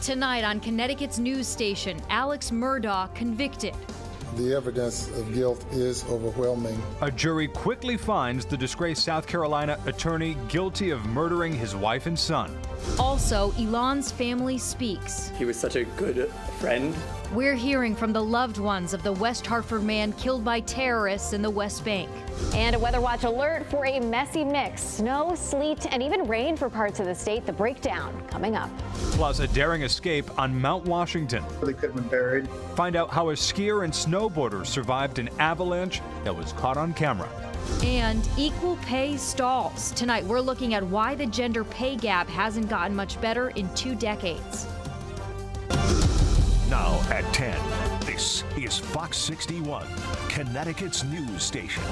Tonight on Connecticut's news station, Alex Murdaugh convicted. The evidence of guilt is overwhelming. A jury quickly finds the disgraced South Carolina attorney guilty of murdering his wife and son. Also, Elon's family speaks. He was such a good friend. We're hearing from the loved ones of the West Hartford man killed by terrorists in the West Bank. And a weather watch alert for a messy mix. Snow, sleet, and even rain for parts of the state. The breakdown coming up. Plus, a daring escape on Mount Washington. They could have been buried. Find out how a skier and snowboarder survived an avalanche that was caught on camera. And equal pay stalls. Tonight, we're looking at why the gender pay gap hasn't gotten much better in 2 decades. Now at 10, this is Fox 61, Connecticut's news station.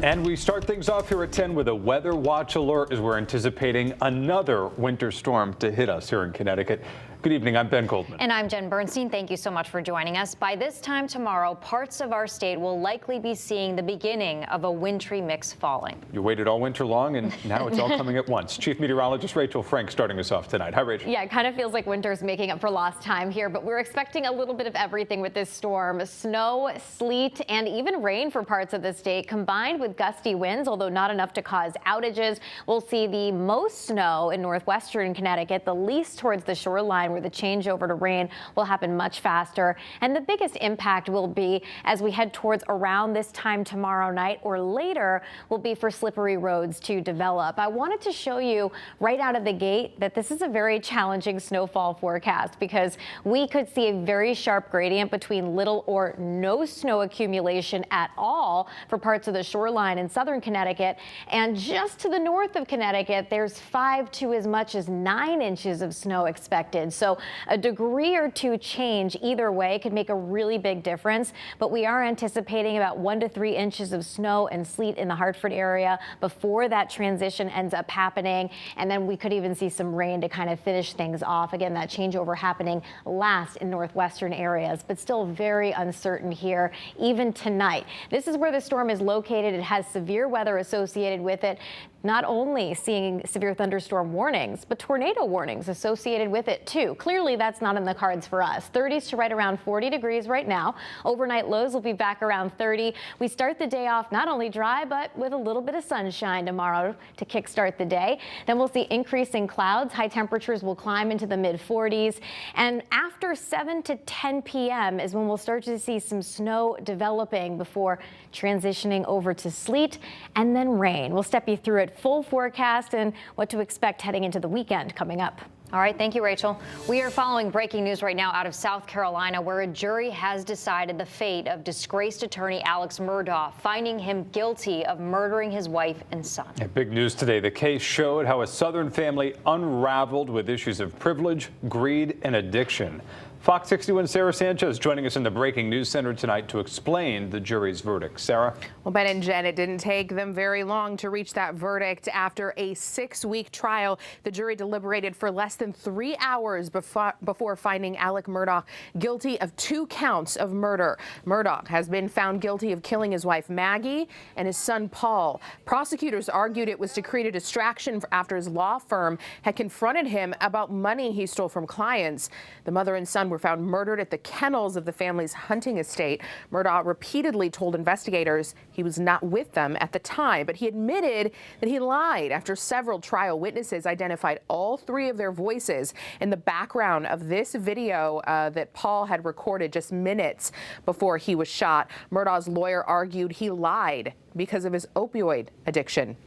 And we start things off here at 10 with a weather watch alert as we're anticipating another winter storm to hit us here in Connecticut. Good evening, I'm Ben Goldman. And I'm Jen Bernstein. Thank you so much for joining us. By this time tomorrow, parts of our state will likely be seeing the beginning of a wintry mix falling. You waited all winter long, and now it's all coming at once. Chief Meteorologist Rachel Frank starting us off tonight. Hi, Rachel. Yeah, it kind of feels like winter's making up for lost time here, but we're expecting a little bit of everything with this storm. Snow, sleet, and even rain for parts of the state, combined with gusty winds, although not enough to cause outages. We'll see the most snow in northwestern Connecticut, the least towards the shoreline, where the changeover to rain will happen much faster. And the biggest impact will be as we head towards around this time tomorrow night or later will be for slippery roads to develop. I wanted to show you right out of the gate that this is a very challenging snowfall forecast because we could see a very sharp gradient between little or no snow accumulation at all for parts of the shoreline in southern Connecticut. And just to the north of Connecticut, there's 5 to as much as 9 inches of snow expected. So a degree or 2 change either way could make a really big difference, but we are anticipating about 1 to 3 inches of snow and sleet in the Hartford area before that transition ends up happening, and then we could even see some rain to kind of finish things off. Again, that changeover happening last in northwestern areas, but still very uncertain here even tonight. This is where the storm is located. It has severe weather associated with it. Not only seeing severe thunderstorm warnings, but tornado warnings associated with it too. Clearly that's not in the cards for us. 30s to right around 40 degrees right now. Overnight lows will be back around 30. We start the day off not only dry, but with a little bit of sunshine tomorrow to kickstart the day. Then we'll see increasing clouds. High temperatures will climb into the mid 40s. And after 7 to 10 p.m. is when we'll start to see some snow developing before transitioning over to sleet and then rain. We'll step you through it. Full forecast and what to expect heading into the weekend coming up. All right, thank you, Rachel. We are following breaking news right now out of South Carolina, where a jury has decided the fate of disgraced attorney Alex Murdaugh, finding him guilty of murdering his wife and son. Yeah, big news today. The case showed how a Southern family unraveled with issues of privilege, greed, and addiction. Fox 61's Sarah Sanchez joining us in the Breaking News Center tonight to explain the jury's verdict. Sarah? Well, Ben and Jen, it didn't take them very long to reach that verdict. After a 6-week trial, the jury deliberated for less than 3 hours before finding Alex Murdaugh guilty of 2 counts of murder. Murdaugh has been found guilty of killing his wife Maggie and his son Paul. Prosecutors argued it was to create a distraction after his law firm had confronted him about money he stole from clients. The mother and son were found murdered at the kennels of the family's hunting estate. Murdaugh repeatedly told investigators he was not with them at the time, but he admitted that he lied after several trial witnesses identified all 3 of their voices in the background of this video that Paul had recorded just minutes before he was shot. Murdaugh's lawyer argued he lied because of his opioid addiction.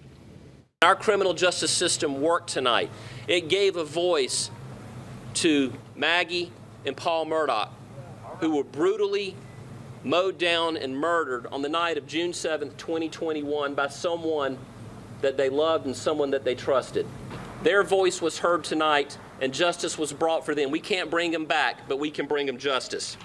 Our criminal justice system worked tonight. It gave a voice to Maggie and Paul Murdaugh, who were brutally mowed down and murdered on the night of June 7th, 2021 by someone that they loved and someone that they trusted. Their voice was heard tonight and justice was brought for them. We can't bring them back, but we can bring them justice.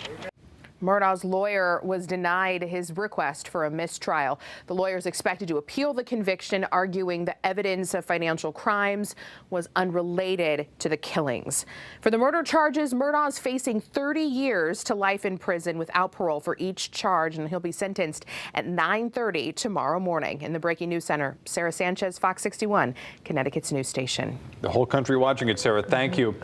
Murdaugh's lawyer was denied his request for a mistrial. The lawyer is expected to appeal the conviction, arguing the evidence of financial crimes was unrelated to the killings. For the murder charges, Murdaugh is facing 30 years to life in prison without parole for each charge, and he'll be sentenced at 9:30 tomorrow morning. In the Breaking News Center, Sarah Sanchez, Fox 61, Connecticut's news station. The whole country watching it, Sarah. Thank you.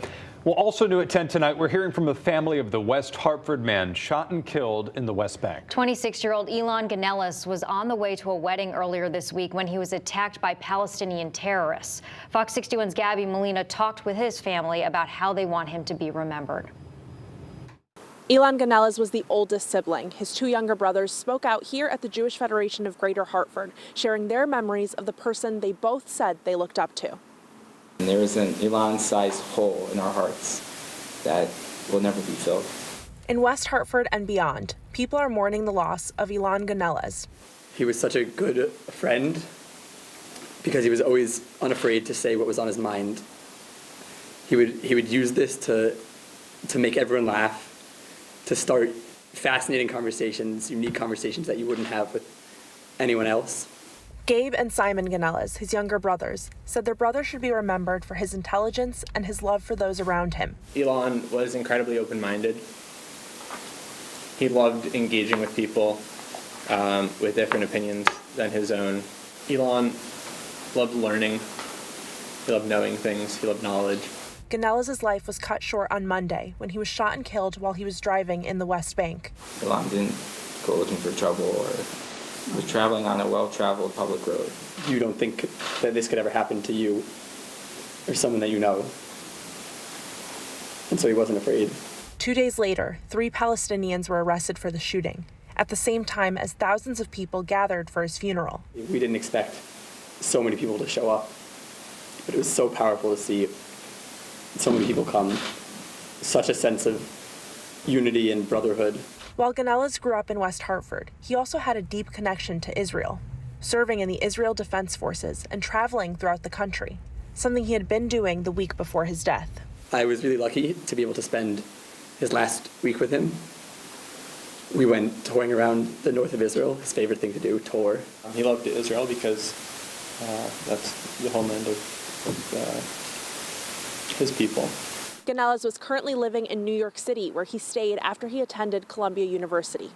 Well, also new at 10 tonight, we're hearing from the family of the West Hartford man shot and killed in the West Bank. 26-year-old Elon Ganellis was on the way to a wedding earlier this week when he was attacked by Palestinian terrorists. Fox 61's Gabby Molina talked with his family about how they want him to be remembered. Elon Ganellis was the oldest sibling. His two younger brothers spoke out here at the Jewish Federation of Greater Hartford, sharing their memories of the person they both said they looked up to. And there is an Elon-sized hole in our hearts that will never be filled. In West Hartford and beyond, people are mourning the loss of Elon Ganellis. He was such a good friend because he was always unafraid to say what was on his mind. He would use this to make everyone laugh, to start fascinating conversations, unique conversations that you wouldn't have with anyone else. Gabe and Simon Ganellis, his younger brothers, said their brother should be remembered for his intelligence and his love for those around him. Elon was incredibly open-minded. He loved engaging with people with different opinions than his own. Elon loved learning. He loved knowing things. He loved knowledge. Ganellis' life was cut short on Monday when he was shot and killed while he was driving in the West Bank. Elon didn't go looking for trouble or was traveling on a well-traveled public road. You don't think that this could ever happen to you or someone that you know. And so he wasn't afraid. 2 days later, 3 Palestinians were arrested for the shooting, at the same time as thousands of people gathered for his funeral. We didn't expect so many people to show up, but it was so powerful to see so many people come. Such a sense of unity and brotherhood. While Ganellis grew up in West Hartford, he also had a deep connection to Israel, serving in the Israel Defense Forces and traveling throughout the country, something he had been doing the week before his death. I was really lucky to be able to spend his last week with him. We went touring around the north of Israel, his favorite thing to do, tour. He loved Israel because that's the homeland of his people. Ganellis was currently living in New York City, where he stayed after he attended Columbia University.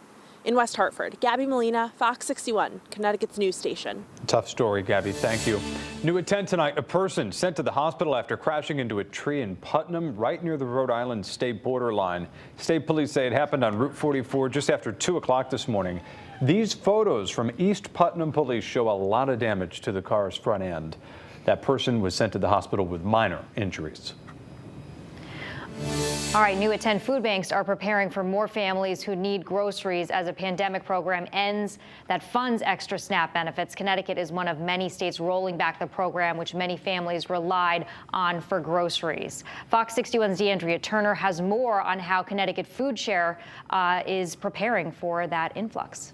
In West Hartford, Gabby Molina, Fox 61, Connecticut's news station. Tough story, Gabby. Thank you. New at 10 tonight, a person sent to the hospital after crashing into a tree in Putnam, right near the Rhode Island state borderline. State police say it happened on Route 44 just after 2 o'clock this morning. These photos from East Putnam police show a lot of damage to the car's front end. That person was sent to the hospital with minor injuries. All right, new at 10, food banks are preparing for more families who need groceries as a pandemic program ends that funds extra SNAP benefits. Connecticut is one of many states rolling back the program, which many families relied on for groceries. Fox 61's DeAndrea Turner has more on how Connecticut Food Share is preparing for that influx.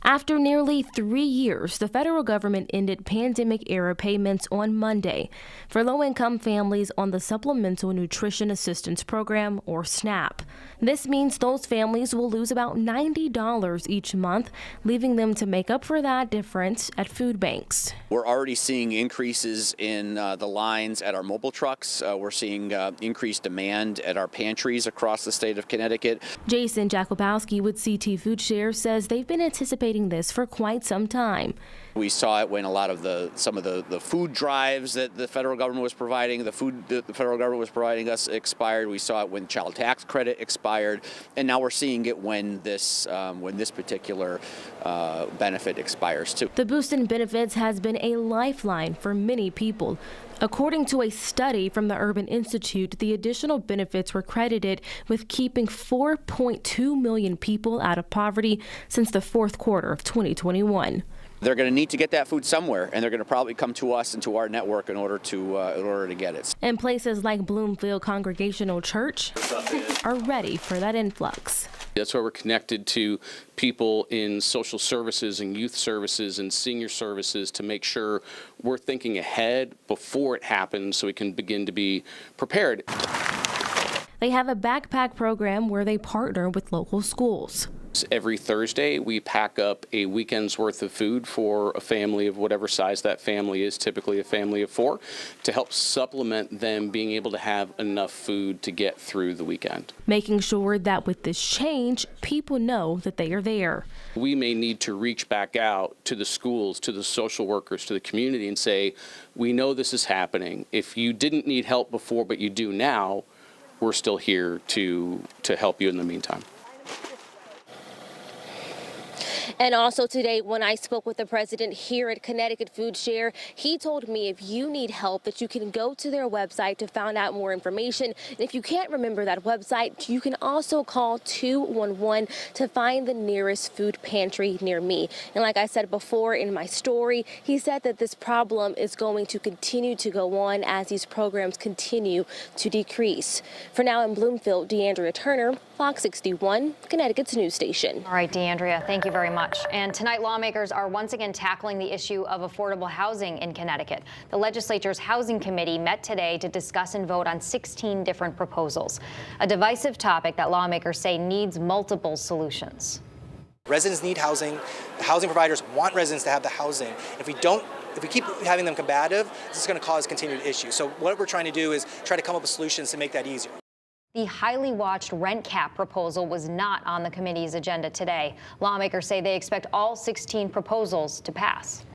After nearly 3 years, the federal government ended pandemic-era payments on Monday for low-income families on the Supplemental Nutrition Assistance Program, or SNAP. This means those families will lose about $90 each month, leaving them to make up for that difference at food banks. We're already seeing increases in the lines at our mobile trucks. We're seeing increased demand at our pantries across the state of Connecticut. Jason Jakubowski with CT Food Share says they've been anticipating this for quite some time. We saw it when some of the food drives that the federal government was providing, the federal government was providing us expired. We saw it when child tax credit expired, and now we're seeing it when this particular benefit expires too. The boost in benefits has been a lifeline for many people. According to a study from the Urban Institute, the additional benefits were credited with keeping 4.2 million people out of poverty since the fourth quarter of 2021. They're going to need to get that food somewhere, and they're going to probably come to us and to our network in order to get it. And places like Bloomfield Congregational Church are ready for that influx. That's why we're connected to people in social services and youth services and senior services to make sure we're thinking ahead before it happens so we can begin to be prepared. They have a backpack program where they partner with local schools. Every Thursday, we pack up a weekend's worth of food for a family of whatever size that family is, typically a family of 4, to help supplement them being able to have enough food to get through the weekend. Making sure that with this change, people know that they are there. We may need to reach back out to the schools, to the social workers, to the community and say, we know this is happening. If you didn't need help before, but you do now, we're still here to help you in the meantime. And also today, when I spoke with the president here at Connecticut Food Share, he told me if you need help that you can go to their website to find out more information. And if you can't remember that website, you can also call 211 to find the nearest food pantry near me. And like I said before in my story, he said that this problem is going to continue to go on as these programs continue to decrease. For now in Bloomfield, DeAndrea Turner, Fox 61, Connecticut's news station. All right, DeAndrea, thank you very much. And tonight, lawmakers are once again tackling the issue of affordable housing in Connecticut. The legislature's Housing Committee met today to discuss and vote on 16 different proposals, a divisive topic that lawmakers say needs multiple solutions. Residents need housing. The housing providers want residents to have the housing. If we keep having them combative, this is going to cause continued issues. So what we're trying to do is try to come up with solutions to make that easier. The highly watched rent cap proposal was not on the committee's agenda today. Lawmakers say they expect all 16 proposals to pass.